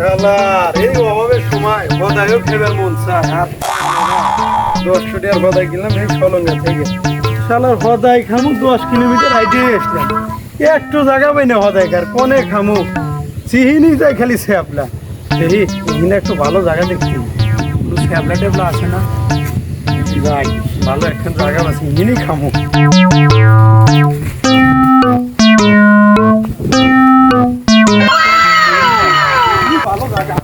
শালার এই অভাবের সময় বদায়ও খেবার মন চায় আর 10 টাকার বদাই কিনলাম এই সলঙ্গা থেকে শালার বদাই খামু 10 কিলোমিটার হাইটে আসলাম একটু জায়গা পাই না বদাইকার কোনে খামু চিহিনি যায় খালি স্যাপলা এই এখানে একটু ভালো জায়গা দেখছি স্যাপলা টেবলা আছে না যাই ভালো একটা জায়গা আছে এখানেই খামু ভালো জায়গা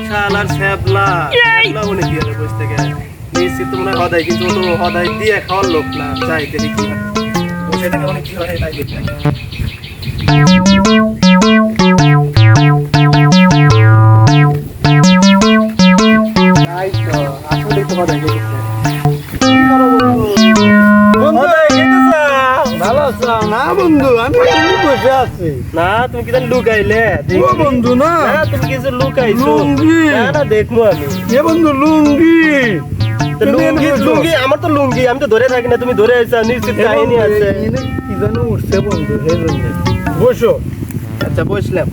শালার স্যাপলা স্যাপলা বলে দিয়ে বসে থেকে নিশ্চিত মনে হয় হদাই কিন্তু তো হদাই দিয়ে খাওয়ার লোক না যাই দেখি কি হয় বসে থেকে অনেক কি হয় তাই দেখি তাই তো আসলে তো হদাই দেখি ভালো আছো না বন্ধু আমি বসে আছি না তুমি কি লুকাইলে ও বন্ধু না তুমি কিছু লুকাইছো না দেখবো আমি এ বন্ধু লুঙ্গি লুঙ্গি আমার তো লুঙ্গি আমি তো ধরে থাকি না তুমি ধরে আইছো নিশ্চিত কাহিনী আছে কি জানো উঠছে বন্ধু এই জন্য বসো আচ্ছা বসলাম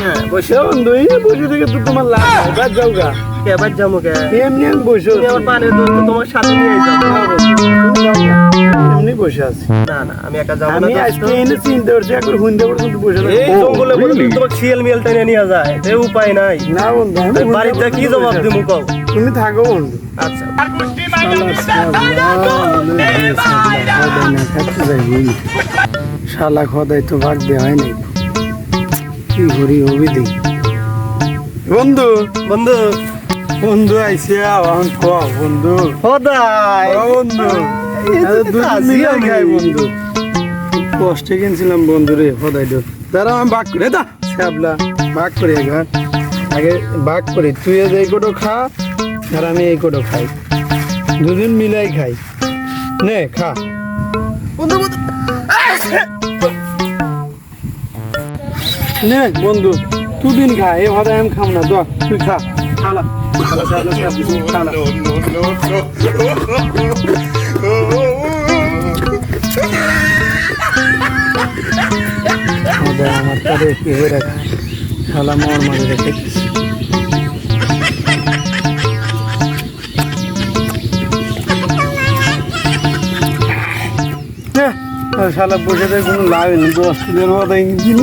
হ্যাঁ বসো বন্ধু এই বসে থেকে তো তোমার লাভ নাই বাদ যাও গা কে বাদ যাবো কে এমনি বসো তুমি আমার পানে তোমার সাথে নিয়ে যাও এমনি বসে আছি না না আমি একা যাব না আমি আজকে এনে চিন্তা করছি একবার হুন্ডে পর্যন্ত বসে আছি এই জঙ্গলে বসে তোমার শিয়াল মিয়াল টাইনে নিয়ে যায় এই উপায় নাই না বন্ধু আমি বাড়িতে কি জবাব দিমু কও তুমি থাকো বন্ধু আচ্ছা শালা খোদাই তো ভাগ দেওয়া হয় নাই কি ঘুরি হবি দেখ বন্ধু বন্ধু বন্ধু আইছে এখন ক বন্ধু খোদাই বন্ধু বন্ধু কষ্টে কিনছিলাম বন্ধু রে খোদাই তো তারা আমি ভাগ করে দা ছ্যাবলা ভাগ করে একবার আগে ভাগ করি তুই এই কোটো খা আর আমি এই কোটো খাই দুদিন মিলাই খাই নে খা বন্ধু নে বন্ধু দুদিন খা এই ভাবে আমি খাম না দো তুই খা খালা আমার তাদের কি হয়ে রাখা খালা মর মারে রেখে শালা বসে কোনো লাভ নেই 10 দিনের মতো ছিল